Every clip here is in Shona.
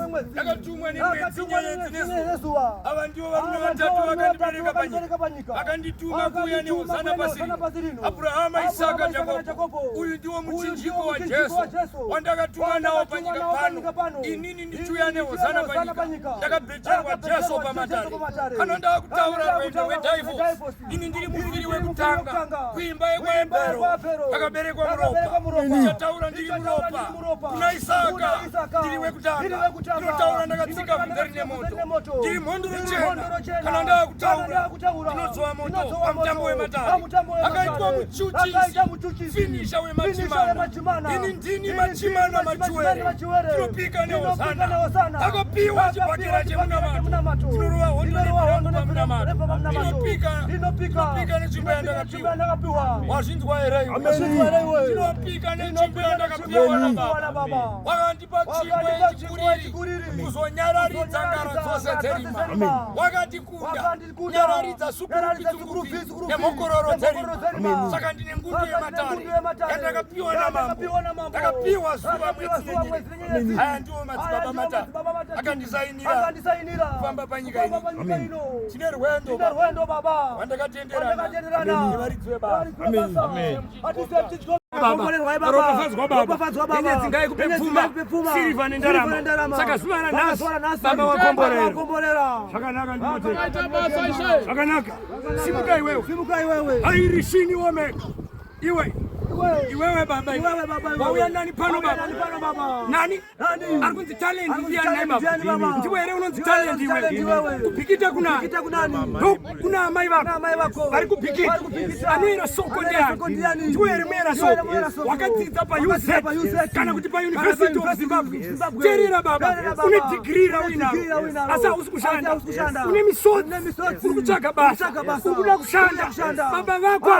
ndakatumwa nemwedzi nezuva. Ava ndivo varume vatatu vakandibereka panyika, vakandituma kuuya nehosana pasi rino, Abhurahama, Isaka, Jakobo. Uyu ndiwo muchinjiko waJesu wandakatumwa nawo panyika pano. Inini ndichiuya nehosana panyika, ndakabhejerwa Jesu pamatare. Ano ndava kutaura rwendo rwedhaivhosi. Ini ndiri muviri wekutanga kuimba yekwayebhero, akaberekwa muropa. Ndichataura ndiri muropa kuna Isaka, ndiri wekutanga. Ndinotaura ndakatsika mumveri nemoto. Ndiri mhonduro chena, kana ndava kutaura ndinodzowa moto pamutambo wematare. Akaitwa muchuchisi, finisha wemachimana. Ini ndini machimana machuere, tinopika nehosana. Akapiwa chibhakera chemunamato, tinorova hondo nepamunamato. Tinopika nenzvimbo yandakapiwa. Wazvinzwa here iwe? Tinopika nenzvimbo yandakapiwa naBaba. Wakandipa tsvimbo yechikuriri kuzonyararidza ngara dzose dzerima. Wakandikunda kunyararidza sukurupfi nemokororo dzerima. Saka ndine ngundu yematare yandakapiwa naMambo. Ndakapiwa zuva mwedzi nenyedzi. Aya ndiwo madzibaba matare akandisainira kufamba panyika ino. Tine rwendo Baba wandakatenderana nevaridzi veBaba. Baba nyedzi ngaikupe pfuma, sirivha nendarama. Saka zuva ranhasi Baba wakomborera. Zvakanaka ndinotenda. Zvakanaka. Simuka iwewe. Hairishini womeka. Iwewe Baba, wauya nani pano Baba? Nani? Ari kunzi talent ndiani Baba? Ndiwe here unonzi talent iwe? Kupikita kunani? Kuna amai vako vari kupikita. Anoira soko ndiani? Ndiwe here muera soko? Wakadzidza paUZ kana kuti paUniversity of Zimbabwe. Teerera Baba, une degree raunaro, asi hausi kushanda. Une misodzi, uri kutsvaga basa, uri kuda kushanda. Baba vako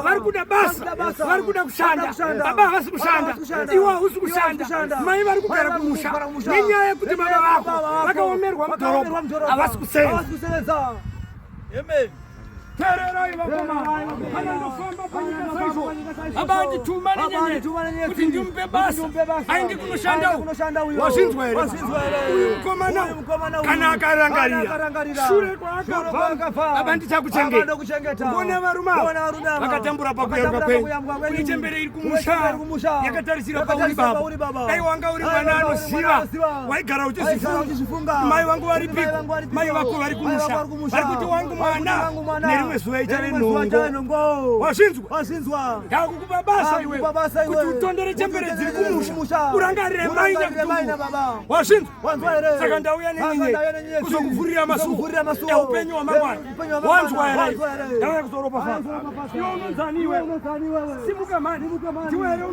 vari kuda basa, vari kuda kushanda. Baba havasi kushanda, iwe hausi kushanda. Mai vari kugara kumusha nenyaya yekuti baba vako vakaomerwa mudhorobha, havasi kusenza. Amen. Tererai vakoma, kana ndofamba panyika saizvo. Baba andituma nenyanyeti kuti ndimpe basa aende kunoshanda uyo. Wazvinzwa here? Uyu mukomana kana akarangarira shure kwaakabva, Baba ndichakuchengeta. Mbone varume vakatambura pakuyambuka kwenyu. Kune chembere iri kumusha yakatarisira pauri Baba. Dai wanga uri mwana anoziva, waigara uchizvifunga. Mai vangu varipiko? Mai vako vari kumusha, vari kuti wangu mwana zuva ichave nhongo. Wazvinzwa? Ndakukupa basa iwe kuti utondere chembere dziri kumusha, urangarire mai nakutuku. Wazvinzwa? Saka ndauya nenyeye kuzokuvhurira masuo eupenyu hwamangwana. Wanzwa here? Ndauya kuzoropafadza. Iwe unonzani iwe? Simuka mani. Ndiwe here